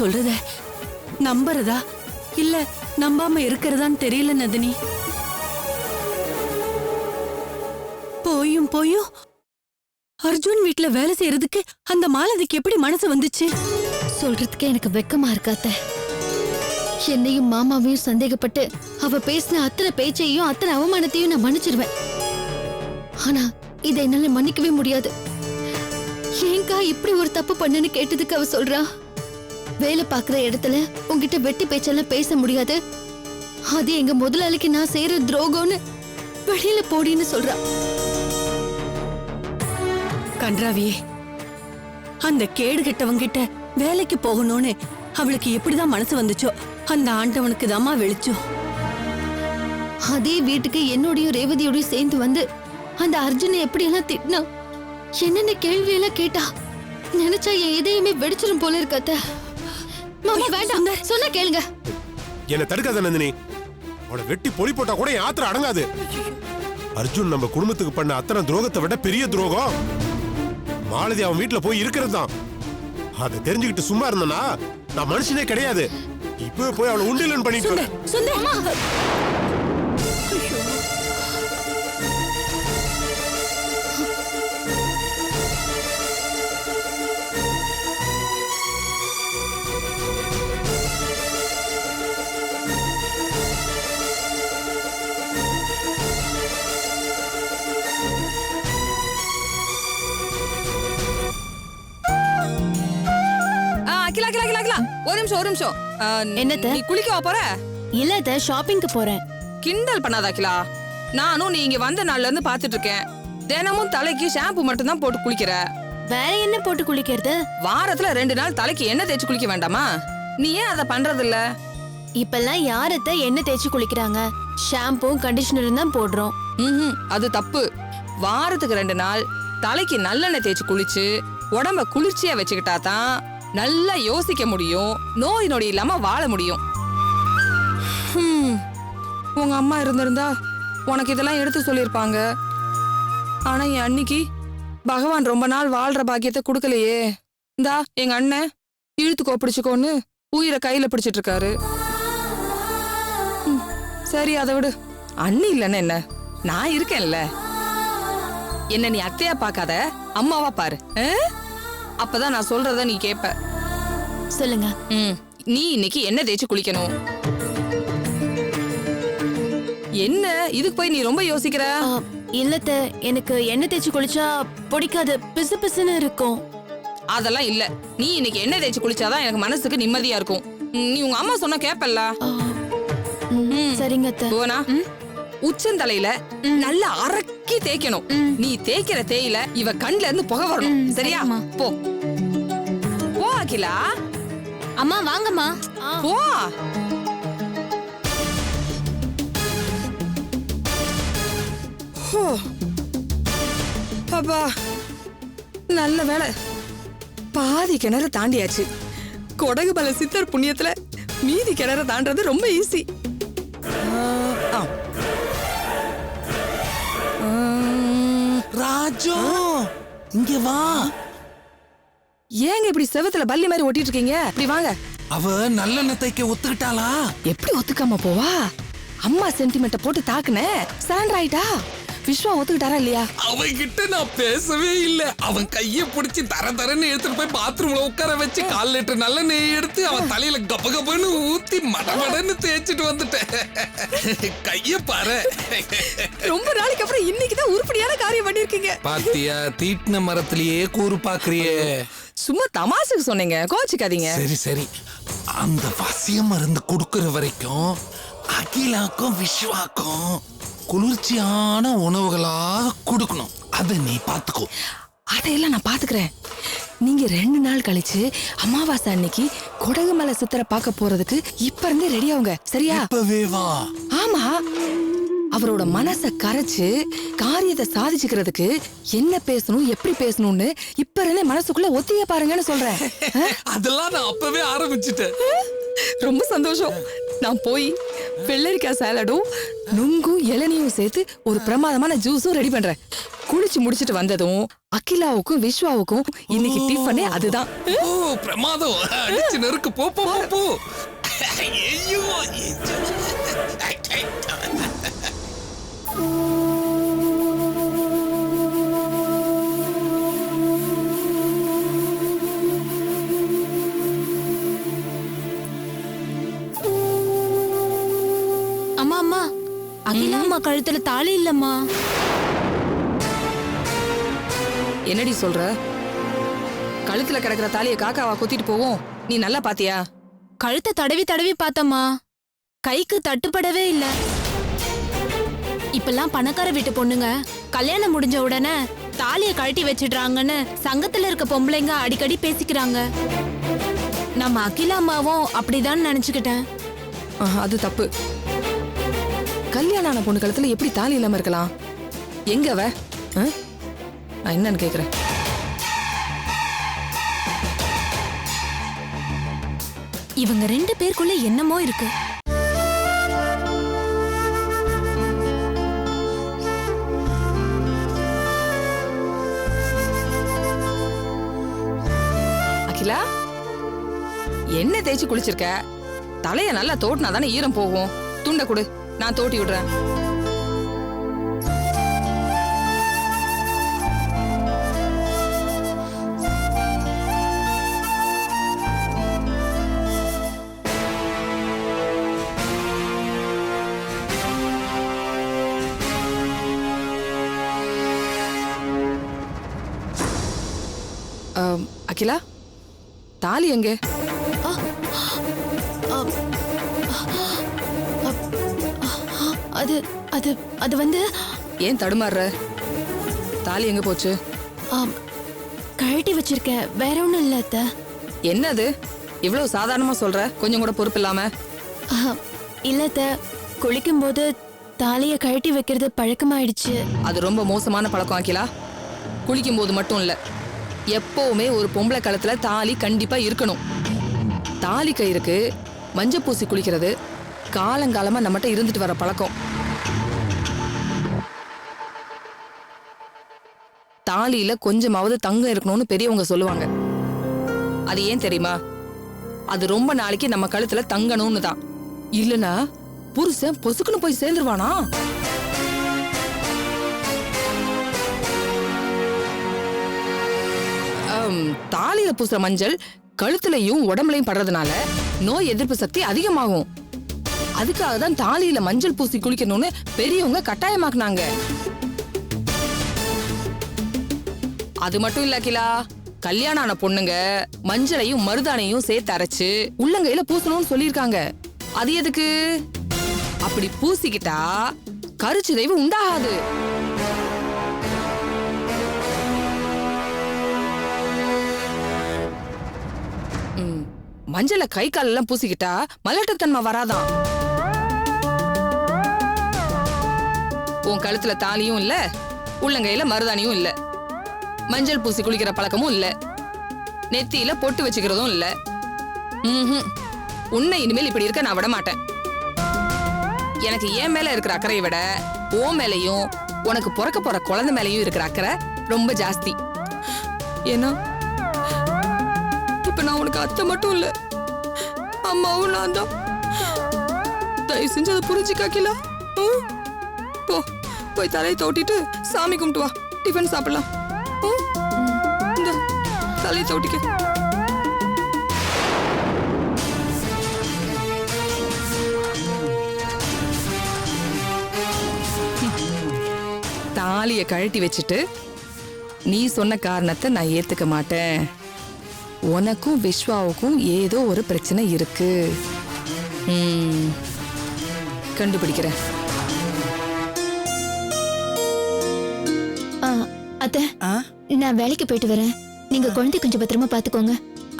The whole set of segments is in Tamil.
சொல்றத நம்புறதா இல்ல நம்பாம இருக்கிறதான்னு தெரியல நந்தினி. போயும் போயும் அர்ஜுன் வீட்டுல வேலை செய்யறதுக்கு அந்த மாலதிக்கு எப்படி மனசு வந்துச்சு? சொல்றதுக்கு எனக்கு வெக்கமா இருக்காத்த. என்னையும் மாமாவையும் சந்தேகப்பட்டு அவ பேசின அத்தனை பேச்சையும் அத்தனை அவமானத்தையும் நான் மன்னிச்சிருவேன். ஆனா இதை என்னால மன்னிக்கவே முடியாது. ஏங்கா இப்படி ஒரு தப்பு பண்ணுன்னு கேட்டதுக்கு அவ சொல்றா, வேலை பாக்குற இடத்துல உங்ககிட்ட வெட்டி பேச்செல்லாம் பேச முடியாது, அது எங்க முதலாளிக்கு நான் செய்யற துரோகம்னு வெளியில போடின்னு சொல்றா. கன்றாவியே, அந்த கேடு கெட்டவங்கிட்ட வேலைக்கு போகணும்னு அவளுக்கு எப்படிதான் மனசு வந்துச்சோ அந்த ஆண்டவனுக்கு தாமா வெளிச்சோ. அதே வீட்டுக்கு என்னோடையும் ரேவதியோடையும் சேர்ந்து வந்து அந்த அர்ஜுனை எப்படியெல்லாம் திட்டினா, என்னென்ன கேள்வியெல்லாம் கேட்டா, நினைச்சா என் இதயமே வெடிச்சிடும் போல இருக்காத்த. மாமா வேண்டாம், சொன்னா கேளுங்க. என்ன தடுக்காத நந்தினி. அவளை வெட்டி பொலி போட்டா கூட என் ஆத்திரம் அடங்காது. அர்ஜுன் நம்ம குடும்பத்துக்கு பண்ண அத்தனை துரோகத்தை விட பெரிய துரோகம் மாலதி அவன் வீட்டுல போய் இருக்கிறது தான். அதை தெரிஞ்சுக்கிட்டு சும்மா இருந்தனா நான் மனுஷனே கிடையாது. இப்ப போய் அவளை உண்டிலன் பண்ணிட்டு ஒரு நிமிஷம். என்னத்த? நீ குளிக்க போற? இல்ல ஷாப்பிங்க்கு போறேன். கிண்டல் பண்ணாத அகிலா. நானும் நீ இங்க வந்த நாள்ல இருந்து பாத்துட்டு இருக்கேன். தினமும் தலைக்கு ஷாம்பு மட்டும் தான் போட்டு குளிக்கிற. வேற என்ன போட்டு குளிக்கிறது? வாரத்துல 2 நாள் தலைக்கு எண்ணெய் தேய்ச்சி குளிக்க வேண்டாமா? நீ ஏன் அதை பண்றது இல்ல? இப்பெல்லாம் யாரத்த எண்ணெய் தேய்ச்சி குளிக்கிறாங்க? ஷாம்பூ கண்டிஷனரும் தான் போடுறோம். அது தப்பு. வாரத்துக்கு 2 நாள் தலைக்கு நல்லெண்ணெய் தேய்ச்சி குளிச்சு உடம்ப குளிர்ச்சியா வச்சுக்கிட்டா தான் நல்லா யோசிக்க முடியும், நோய் நொடி இல்லாம வாழ முடியும். உங்க அம்மா இருந்திருந்தா உனக்கு இதெல்லாம் எடுத்து சொல்லிருப்பாங்க. ஆனா என் அன்னைக்கு பகவான் ரொம்ப நாள் வாழ்ற பாக்கியத்தை கொடுக்கலையே. இந்தா எங்க அண்ணன் இழுத்துக்கோ பிடிச்சுக்கோன்னு உயிரை கையில பிடிச்சிட்டு இருக்காரு. சரி அதை விடு. அண்ணி இல்லன்னு என்ன, நான் இருக்கேன்ல. என்ன நீ அத்தையா பாக்காத, அம்மாவா பாரு. அப்பதான் நான் சொல்றத நீ கேப்ப. சொல்லுங்க. நீ இன்னைக்கு என்ன தேய்ச்சி குளிக்கணும். என்ன இதுக்கு போய் நீ ரொம்ப யோசிக்கிற? இல்லத்த, எனக்கு எண்ணெய் தேய்ச்சி குளிச்சா பிடிக்காது, பிசு பிசுன்னு இருக்கும். அதெல்லாம் இல்ல. நீ இன்னைக்கு எண்ணெய் தேய்ச்சி குளிச்சாதான் எனக்கு மனசுக்கு நிம்மதியா இருக்கும். நீ உங்க அம்மா சொன்னா கேப்பல்ல. சரிங்க அத்தை. போனா உச்சந்தலையில நல்லா அரக்கி தேய்க்கணும். நீ தேய்க்கிற தேயில இவ கண்ல இருந்து புகை வரணும். சரியா? போ போ அகிலா. அம்மா வாங்கம்மா. போ. அப்பா நல்ல வேலை, பாதி கிணறு தாண்டியாச்சு. கொடகு பல சித்தர் புண்ணியத்துல மீதி கிணறு தாண்டது ரொம்ப ஈஸி. ராஜு இங்க வா. ஏங்க இப்படி செவத்துல பல்லி மாதிரி ஒட்டிட்டு இருக்கீங்க? இப்படி வாங்க. அவ நல்லெண்ணெய் தைக்க ஒத்துக்கிட்டாளா? எப்படி ஒத்துக்காம போவா? அம்மா சென்டிமெண்ட்ட போட்டு தாக்குன சாண்ட் ஆயிட்டா. விஸ்வா ஒத்துக்கிட்டாரா இல்லையா? அவன்கிட்ட நான் பேசவே இல்ல. அவன் கைய பிடிச்சி தரன்னு எடுத்துட்டு போய் பாத்ரூம்ல உட்கார வச்சு 1/4 லிட்டர் நல்லெண்ணெய் எடுத்து அவன் தலையில கபகபன்னு ஊத்தி மடமடன்னு தேய்ச்சிட்டு வந்துட்டேன். கைய பாரு. ரொம்ப நாளைக்கு அப்புறம் இன்னைக்குதான் உருப்படியான காரியம் பண்ணிருக்கீங்க. பாத்தியா, தீட்டின மரத்திலேயே கூறு பாக்குறியே. சும்மா தமாசுக்கு சொன்னீங்க, கோச்சிக்காதீங்க. சரி சரி, அந்த வசிய மருந்து குடுக்கற வரைக்கும் அகிலாக்கும் விஸ்வாக்கும் குளிர்ச்சியான உணவுகளாக கொடுக்கணும். அதை நீ பாத்துக்கோ. அதையெல்லாம் நான் பாத்துக்கிறேன். நீங்க 2 நாள் கழிச்சு அமாவாசை அன்னைக்கு கொடகுமலை சித்தரை பார்க்க போறதுக்கு இப்ப இருந்தே ரெடி ஆகுங்க. சரியா? இப்பவே வா. ஆமா, அவரோட மனச கரைச்சு காரியத்தை சாதிச்சுக்கிறதுக்கு என்ன பேசணும் எப்படி பேசணும்னு இப்ப இருந்தே மனசுக்குள்ள ஒத்திய பாருங்கன்னு சொல்றேன். அதெல்லாம் நான் அப்பவே ஆரம்பிச்சுட்டேன். ரொம்ப சந்தோஷம். நான் போய் வெள்ளரிக்காய் சாலடும் நுங்கும் இளநியும் சேர்த்து ஒரு பிரமாதமான ஜூஸும் ரெடி பண்றேன். குளிச்சு முடிச்சிட்டு வந்ததும் அகிலாவுக்கும் விஸ்வாவுக்கும் இன்னைக்கு டிஃபனே அதுதான். ஓ பிரமாதம், அடிச்சு நெருக்கு. போ போ போ போ. ஐயோ அம்மா அம்மா, அகிலா அம்மா கழுத்துல தாலி இல்லம்மா. என்னடி சொல்ற? கழுத்துல கிடக்குற தாலிய காக்காவா கொத்திட்டு போவோம்? நீ நல்லா பாத்தியா? கழுத்தை தடவி தடவி பார்த்தம்மா, கைக்கு தட்டுப்படவே இல்ல. இப்பெல்லாம் பணக்கார வீட்டு பொண்ணுங்க கல்யாணம் முடிஞ்ச உடனே தாலிய கழட்டி வச்சிடுறாங்கன்னு சங்கத்துல இருக்க பொம்பளைங்க அடிக்கடி பேசிக்கிறாங்க. நம்ம அகிலா அம்மாவும் அப்படிதான் நினைச்சுக்கிட்டேன். அது தப்பு. கல்யாணம் ஆன பொண்ணு கழுத்துல எப்படி தாலி இல்லாம இருக்கலாம்? எங்க அவ? நான் என்னன்னு கேக்குறேன். இவங்க 2 பேருக்குள்ள என்னமோ இருக்கு. அகிலா, என்ன தேய்ச்சி குளிச்சிருக்க? தலைய நல்லா தோட்டினா தானே ஈரம் போகும். துண்ட கொடு, நான் தோட்டி விடுறேன். அகிலா, தாலி எங்க? அது அது அது வந்து ஏன் தடுமாறுற? தாலி எங்க போச்சு? கழட்டி வச்சிருக்கேன், வேற ஒண்ணும் இல்ல அத்தை. என்னது இவ்வளவு சாதாரணமா சொல்ற? கொஞ்சம் கூட பொறுப்பு இல்லாம. இல்ல அத்தை, குளிக்கும் போது தாலிய கழட்டி வைக்கிறது பழக்கமாயிடுச்சு. அது ரொம்ப மோசமான பழக்கம் அகிலா. குளிக்கும் போது மட்டும் இல்ல, எப்பவுமே ஒரு பொம்பளை கழுத்துல தாலி கண்டிப்பா இருக்கணும். தாலி கயிறுக்கு மஞ்சள் பூசி குளிக்கிறது காலங்காலமா நம்மகிட்ட இருந்துட்டு வர பழக்கம். தாலியில கொஞ்சமாவது தங்கம் இருக்கணும்னு பெரியவங்க சொல்லுவாங்க. அது ஏன் தெரியுமா? அது ரொம்ப நாளைக்கு நம்ம கழுத்துல தங்கணும்னு தான். இல்லனா புருஷன் பொசுக்குன்னு போய் சேர்ந்துருவானா? தாலியில பூசுற மஞ்சள் கழுத்துலயும் உடம்புலையும் படுறதுனால நோய் எதிர்ப்பு சக்தி அதிகமாகும். அதுக்காக தான் தாலியில மஞ்சள் பூசி குளிக்கணும்னு பெரியவங்க கட்டாயமாக்குனாங்க. அது மட்டும் இல்ல அகிலா, கல்யாணம் ஆன பொண்ணுங்க மஞ்சளையும் மருதானையும் சேர்த்து அரைச்சு உள்ளங்கையில பூசணும்னு சொல்லிருக்காங்க. அது எதுக்கு? அப்படி பூசிக்கிட்டா கருச்சிதைவு உண்டாகாது. மஞ்சள கை கால் எல்லாம் பூசிக்கிட்டா மலட்டுத்தன்மை வராதான். உன் கழுத்துல தாலியும் இல்ல, உள்ளங்கையில மருதானியும் இல்ல, மஞ்சள் பூசி குளிக்கிற பழக்கமும் இல்ல, நெத்தியில பொட்டு வச்சுக்கிறதும் இல்ல. உன்னை இனிமேல் இப்படி இருக்க நான் விட மாட்டேன். எனக்கு என் மேல இருக்கிற அக்கறையை விட உன் மேலையும் உனக்கு பிறக்க போற குழந்தை மேலையும் இருக்கிற அக்கறை ரொம்ப ஜாஸ்தி. ஏன்னா இப்ப நான் உனக்கு அத்தை மட்டும் இல்ல, அம்மாவும் நான் தான். தயவு செஞ்சு அதை புரிஞ்சுக்க அகிலா. போ, போய் தலையை தோட்டிட்டு சாமி கும்பிட்டு வா, டிஃபன் சாப்பிடலாம். இந்த தலையை தோட்டிக்க. தாலியை கழட்டி வச்சுட்டு நீ சொன்ன காரணத்தை நான் ஏத்துக்க மாட்டேன். உனக்கும் விஸ்வாவுக்கும் ஏதோ ஒரு பிரச்சனை இருக்கு. கண்டுபிடிக்கிறேன். அத்தை, நான் வேலைக்கு போயிட்டு வரேன். நீங்க குழந்தை கொஞ்சம் பத்திரமா பாத்துக்கோங்க.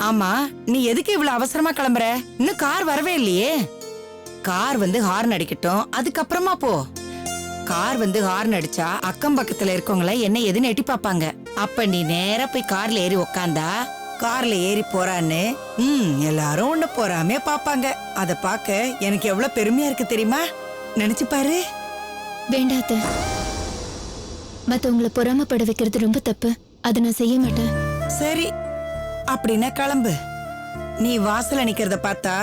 ஆமா, நீ எதுக்கு இவ்வளவு அவசரமா கிளம்புற? இன்னும் கார் வரவே இல்லையே. கார் வந்து ஹார்ன் அடிக்கட்டும், அதுக்கப்புறமா போ. கார் வந்து ஹார்ன் அடிச்சா அக்கம் பக்கத்துல இருக்கவங்கள என்ன எதுன்னு எட்டி பாப்பாங்க. அப்ப நீ நேரா போய் கார்ல ஏறி உக்காந்தா கார்ல ஏறி போறான்னு எல்லாரும் ஒண்ணு போறாமே பாப்பாங்க. அத பாக்க எனக்கு எவ்வளவு பெருமையா இருக்கு தெரியுமா? நினைச்சு பாரு. வேண்டாத்த, மத்தவங்கள பொறாமப்பட வைக்கிறது ரொம்ப தப்பு. அதை நான் செய்ய மாட்டேன். சரி, அப்படின்னா கிளம்பு. நீ வாசல்ல நிக்கிறத பார்த்தா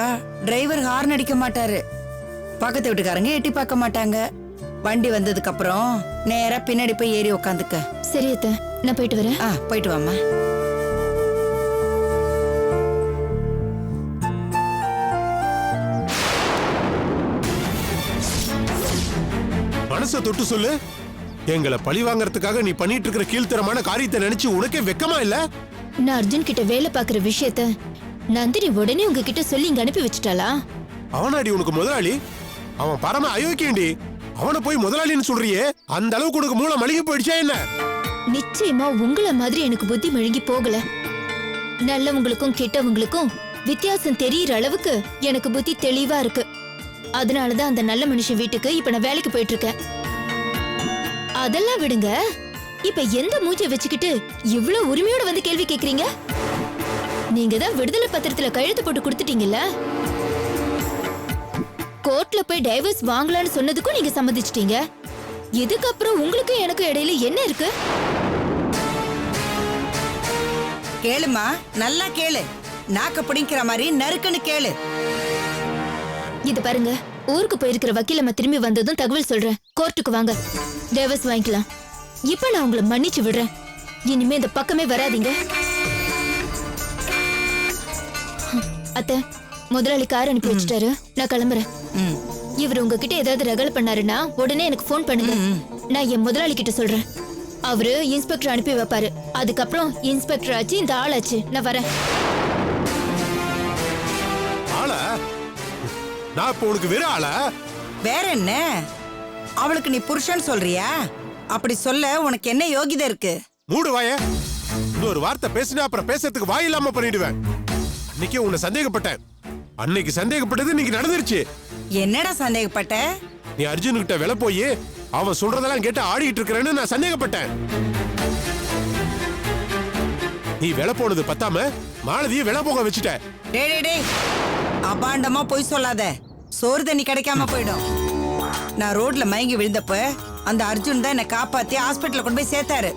டிரைவர் ஹார்ன் அடிக்க மாட்டாரு, பக்கத்து வீட்டுக்காரங்க எட்டி பார்க்க மாட்டாங்க. வண்டி வந்ததுக்கு அப்புறம் நேரா பின்னாடி போய் ஏறி உக்காந்துக்க. சரி அத்தை, நான் போயிட்டு வரேன். போயிட்டு வாமா. மனசை தொட்டு சொல்லு. எங்களை பழி வாங்கறதுக்காக நீ பண்ணிட்டு இருக்கிற கீழ்த்தரமான காரியத்தை நினைச்சு உனக்கே வெக்கமா இல்ல? நான் அர்ஜுன் கிட்ட வேலை பாக்குற விஷயத்த நந்தினி உடனே உங்ககிட்ட சொல்லி இங்க அனுப்பி வச்சுட்டாளா? அவனாடி உனக்கு முதலாளி? அவன் பரம அயோக்கியண்டி. அவனை போய் முதலாளின்னு சொல்றியே, அந்த அளவுக்கு உனக்கு மூளை மழுகி போயிடுச்சா என்ன? நிச்சயமா உங்கள மாதிரி எனக்கு புத்தி மழுங்கி போகல. நல்லவங்களுக்கும் கெட்டவங்களுக்கும் வித்தியாசம் தெரியற அளவுக்கு எனக்கு புத்தி தெளிவா இருக்கு. அதனாலதான் அந்த நல்ல மனுஷன் வீட்டுக்கு இப்ப நான் வேலைக்கு போயிட்டு இருக்கேன். அதெல்லாம் விடுங்க, இப்ப எந்த மூஞ்ச வச்சுக்கிட்டு இவ்வளவு உரிமையோட வந்து கேள்வி கேக்குறீங்க? நீங்க தான் விடுதலை பத்திரத்துல கையெழுத்து போட்டு கொடுத்துட்டீங்கல்ல. கோர்ட்ல போய் டைவர்ஸ் வாங்கலாம்னு சொன்னதுக்கும் நீங்க சம்மதிச்சிட்டீங்க. இதுக்கப்புறம் உங்களுக்கும் எனக்கும் இடையில என்ன இருக்கு? கேளுமா, நல்லா கேளு. நாக்க பிடிக்கிற மாதிரி நறுக்குன்னு கேளு. இது பாருங்க, ஊருக்கு போயிருக்கிற வக்கீலம்மா திரும்பி வந்ததும் தகவல் சொல்றேன். கோர்ட்டுக்கு வாங்க, டைவர்ஸ் வாங்கிக்கலாம். இப்ப நான் உங்களை மன்னிச்சு விடுறேன். இனிமே இந்த பக்கமே வராதீங்க. அத்தை, முதலாளி கார் அனுப்பி வச்சுட்டாரு, நான் கிளம்புறேன். இவர் உங்ககிட்ட ஏதாவது ரகல் பண்ணாருன்னா உடனே எனக்கு போன் பண்ணுங்க. நான் என் முதலாளி கிட்ட சொல்றேன். அவரு இன்ஸ்பெக்டர் அனுப்பி வைப்பாரு. அதுக்கப்புறம் இன்ஸ்பெக்டர் ஆச்சு, இந்த ஆளாச்சு. நான் வரேன். ஆளா? நான் இப்ப உனக்கு வேற ஆளா? வேற என்ன? அவளுக்கு நீ புருஷன் சொல்றியா? அப்படி சொல்ல உனக்கு என்ன யோகிதை இருக்கு? மூடு வாய. இன்னொரு வார்த்தை பேசினா அப்புறம் பேசுறதுக்கு வாய் இல்லாம பண்ணிடுவேன். இன்னைக்கு உன்னை சந்தேகப்பட்டேன். அன்னைக்கு சந்தேகப்பட்டது இன்னைக்கு நடந்துருச்சு. என்னடா சந்தேகப்பட்ட? நீ அர்ஜுன் கிட்ட வெளில போய் அவன் சொல்றதெல்லாம் கேட்டு ஆடிட்டு இருக்கிறேன்னு நான் சந்தேகப்பட்டேன். நீ வெளில போனது பத்தாம மாலதியை வெளில போக வச்சுட்ட. டேய், அபாண்டமா போய் சொல்லாத. சோறு தண்ணி கிடைக்காம போயிடும். நான் ரோட்ல மயங்கி விழுந்தப்ப அந்த அர்ஜுன் தான் என்னை காப்பாத்தி ஹாஸ்பிட்டல்ல கொண்டு போய் சேர்த்தாரு.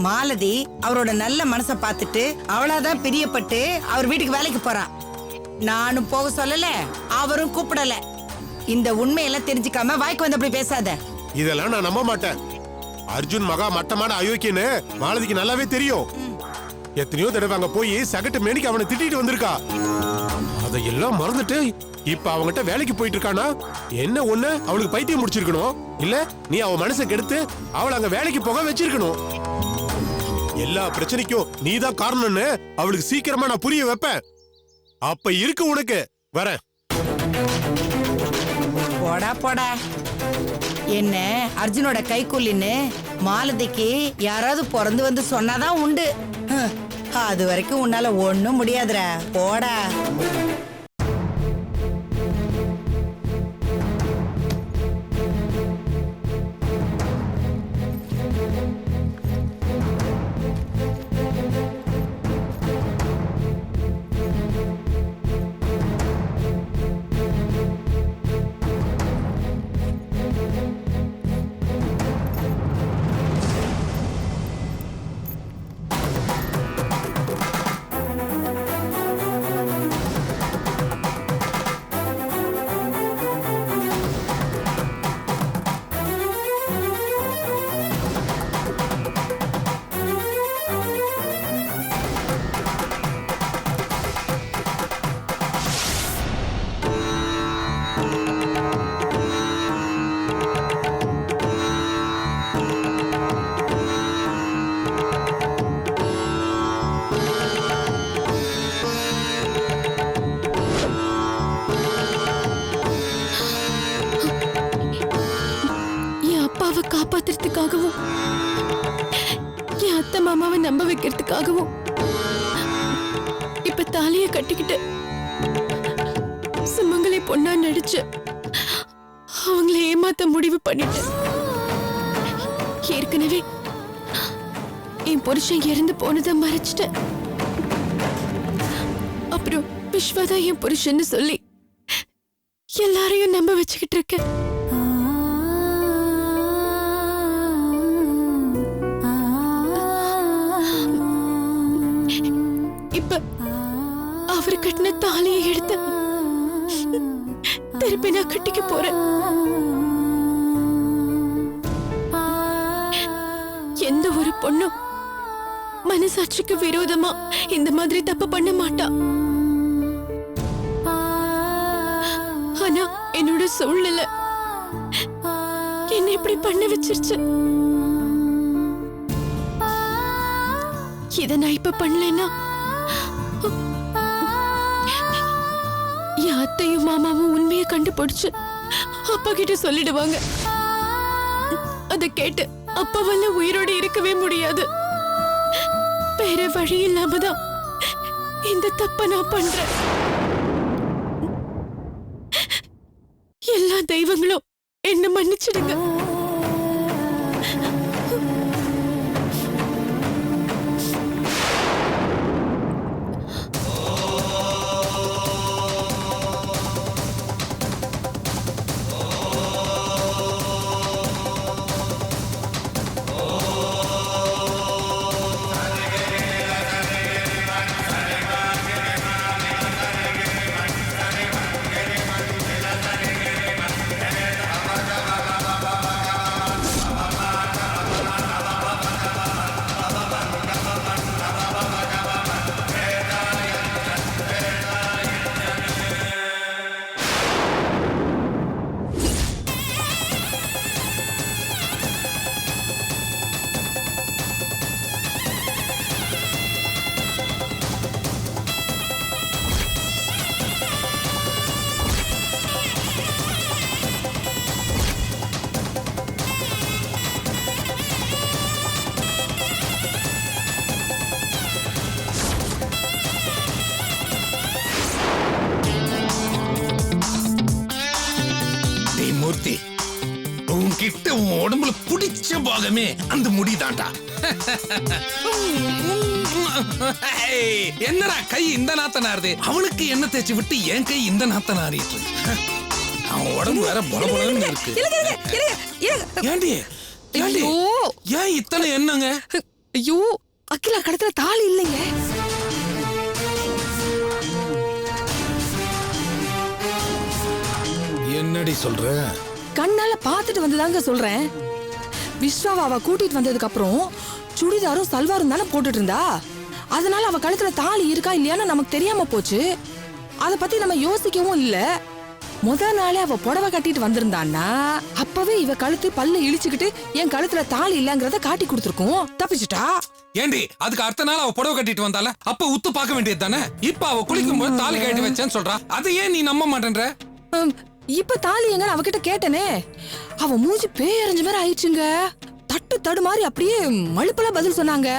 மாலதி அவரோட நல்ல மனசை பார்த்துட்டு அவளாதான் பிரியப்பட்டு அவர் வீட்டுக்கு வேலைக்கு போறான். நானும் போக சொல்லல, அவரும் கூப்பிடல. இந்த உண்மையெல்லாம் தெரிஞ்சுக்காம வாய்க்கு வந்து அப்படி பேசாத. இதெல்லாம் நான் நம்ப மாட்டேன். அர்ஜுன் மகா மட்டமான அயோக்கியன்னு மாலதிக்கு நல்லாவே தெரியும். எத்தனையோ தடவை அங்க போய் சகட்டு மேனிக்கு அவனை திட்டிட்டு வந்திருக்கா. அதையெல்லாம் மறந்துட்டு இப்ப அவங்கிட்ட வேலைக்கு போயிட்டு இருக்கானா? என்ன ஒண்ணு அவளுக்கு பைத்தியம் முடிச்சிருக்கணும், இல்ல நீ அவன் மனசை கெடுத்து அவளை அங்க வேலைக்கு போக வச்சிருக்கணும். எல்லா பிரச்சனைக்கும் நீதான் காரணம்னு அவளுக்கு சீக்கிரமா நான் புரிய வைப்பேன். அப்ப இருக்கு உனக்கு. வரேன். போடா. என்ன அர்ஜுனோட கைக்கூலின்னு மாலதிக்கு யாராவது பிறந்து வந்து சொன்னாதான் உண்டு. அது வரைக்கும் உன்னால ஒண்ணும் முடியாதுடா. போடா. காப்பாத்துறதுக்காகவும் என் அத்தை மாமாவை நம்ப வைக்கிறதுக்காகவும் இப்ப தாலிய கட்டிக்கிட்டு சுமங்கலி பொண்ணா நடிச்சு அவங்கள ஏமாத்த முடிவு பண்ணிட்டேன். ஏற்கனவே என் புருஷன் இறந்து போனதை மறைச்சிட்டேன். அப்புறம் விஸ்வாதான் என் புருஷன்னு சொல்லி எல்லாரையும் நம்ப வச்சுக்கிட்டு இருக்கேன். கட்டின தாலியை எடுத்து திருப்பி நான் கட்டிக்க போறேன். எந்த ஒரு பொண்ணும் மனசாட்சிக்கு விரோதமா இந்த மாதிரி தப்பு பண்ண மாட்டா. ஆனா என்னோட சூழ்நிலை என்ன இப்படி பண்ண வச்சிருச்சு. இத நான் இப்ப பண்ணலன்னா என் அத்தையும் மாமாவும் உண்மையை கண்டுபிடிச்சு அப்பா கிட்ட சொல்லிடுவாங்க. அத கேட்டு அப்பாவால உயிரோடு இருக்கவே முடியாது. வேற வழி இல்லாமதான் இந்த தப்ப நான் பண்றேன். எல்லா தெய்வங்களும் என்ன மன்னிச்சிடுங்க. மூர்த்தி, உன்கிட்ட உன் உடம்புல பிடிச்ச பாகமே அந்த முடிதான்டா. என்னடா கை இந்த நாத்த நாருது, அவனுக்கு என்ன தேய்ச்சி விட்டு என் கை இந்த நாத்த நாரிட்டு. அவன் உடம்பு வேற பொலபொலன்னு இருக்கு. ஏண்டி ஏண்டி ஏன் இத்தனை என்னங்க? ஐயோ அகிலா கடத்துல தாலி இல்லைங்க. என்னடி சொல்ற? கண்ணால பாத்துட்டு வந்துதாங்க சொல்றேன். விஸ்வாவை அவ கூட்டிட்டு வந்ததுக்கு அப்புறம் சுடிதாரும் சல்வாரும் தானே போட்டுட்டு இருந்தா. அதனால அவ கழுத்துல தாலி இருக்கா இல்லையான்னு நமக்கு தெரியாம போச்சு. அத பத்தி நம்ம யோசிக்கவும் இல்ல. முதல் நாளே அவ புடவை கட்டிட்டு வந்திருந்தான்னா அப்பவே இவ கழுத்து பல்ல இழிச்சுக்கிட்டு என் கழுத்துல தாலி இல்லங்கறத காட்டி கொடுத்துருக்கோம். தப்பிச்சுட்டா. ஏண்டி அதுக்கு அடுத்த நாள் அவ புடவை கட்டிட்டு வந்தால அப்ப உத்து பார்க்க வேண்டியது தானே. இப்ப அவ குளிக்கும் போது தாலி கட்டி வச்சேன்னு சொல்றா. அதை ஏன் நீ நம்ப மாட்டேன்ற? இப்ப தாலி எங்க அவகிட்ட கேட்டனே, அவ மூஞ்சி பேயறிஞ்ச மாதிரி ஆயிடுச்சுங்க. தட்டு தடு மாதிரி அப்படியே மழுப்பலா பதில் சொன்னாங்க.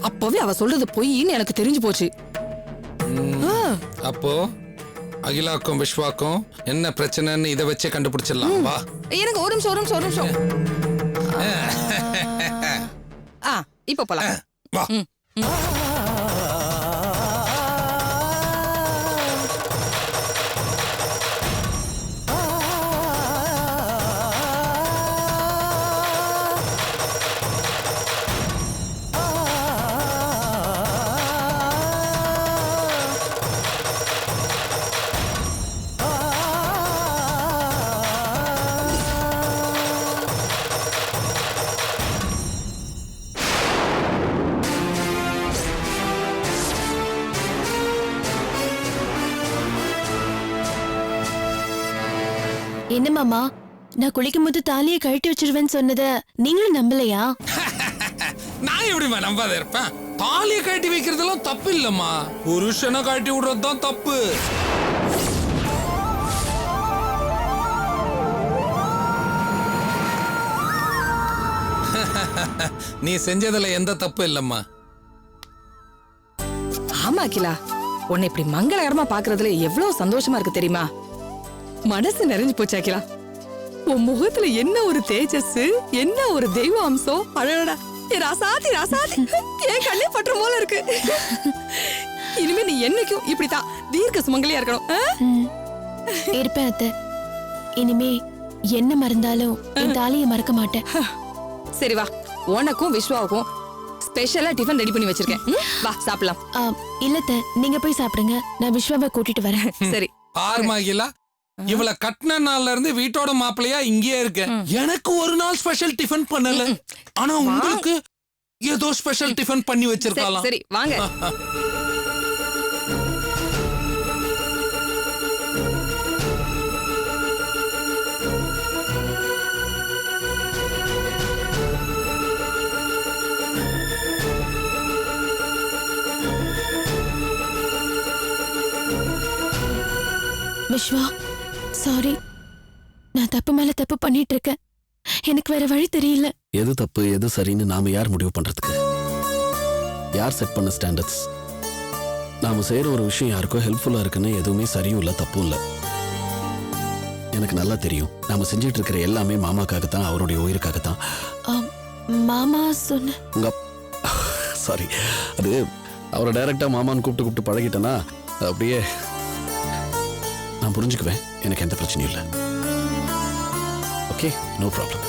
அப்பவே அவ சொல்றது பொய்ன்னு எனக்கு தெரிஞ்சு போச்சு. அப்போ அகிலாக்கும் விஸ்வாக்கும் என்ன பிரச்சனைன்னு இதை வச்சே கண்டுபிடிச்சிடலாம். வா எனக்கு ஒரு நிமிஷம். இப்ப போலாம். வா. என்ன மாமா, நான் குளிக்கும் போது தாலியை கழட்டி வச்சிருவேன்னு சொன்னத நீங்களும் நம்பலையா? நான் எப்படிமா நம்பாத இருப்பேன்? தாலியை கழட்டி வைக்கிறதெல்லாம் தப்பு இல்லம்மா, புருஷனை கழட்டி விடுறதுதான் தப்பு. நீ செஞ்சதுல எந்த தப்பு இல்லம்மா. ஆமா அகிலா, உன்னை இப்படி மங்களகரமா பாக்குறதுல எவ்வளவு சந்தோஷமா இருக்கு தெரியுமா? மனசு நிறைஞ்சு போச்சு அகிலா. உன் முகத்துல என்ன ஒரு தேஜஸ், என்ன ஒரு தெய்வ அம்சம். அழகடா ராசாதி என் கண்ணே பற்ற போல இருக்கு. இனிமே நீ என்னைக்கும் இப்படித்தான் தீர்க்க சுமங்கலியா இருக்கணும். இருப்பேன் அத்தை. இனிமே என்ன மறந்தாலும் என் தாலியை மறக்க மாட்டேன். சரி வா, உனக்கும் விஸ்வாவுக்கும் ஸ்பெஷலா டிஃபன் ரெடி பண்ணி வச்சிருக்கேன். வா சாப்பிடலாம். இல்லத்த நீங்க போய் சாப்பிடுங்க, நான் விஸ்வாவை கூட்டிட்டு வரேன். சரி. ஆர்மாகிலா இவளை கட்டின நாள்ல இருந்து வீட்டோட மாப்பிள்ளையா இங்கேயே இருக்கேன். எனக்கு ஒரு நாள் ஸ்பெஷல் டிஃபன் பண்ணல, ஆனா உங்களுக்கு ஏதோ ஸ்பெஷல் டிஃபன் பண்ணி வச்சிருக்கலாம். சரி வாங்க. விஸ்வா சாரி, நான் தப்பு மேல தப்பு பண்ணிட்டு இருக்கேன். எனக்கு வேற வழி தெரியல. எது தப்பு எது சரின்னு நாம யார் முடிவு பண்றதுக்கு? யார் செட் பண்ண ஸ்டாண்டர்ட்ஸ்? நாம செய்யற ஒரு விஷயம் யாருக்கோ ஹெல்ப்ஃபுல்லா இருக்குன்னு எதுவுமே சரியும் இல்ல தப்பும் இல்ல. எனக்கு நல்லா தெரியும் நாம செஞ்சிட்டு இருக்கிற எல்லாமே மாமாக்காகத்தான், அவருடைய உயிருக்காகத்தான். மாமா சொன்ன உங்க சாரி, அது அவரை டைரக்டா மாமான்னு கூப்பிட்டு பழகிட்டேன்னா அப்படியே நான் புரிஞ்சுக்குவேன். எனக்கு எந்த பிரச்சனையும் இல்லை. Okay, no problem.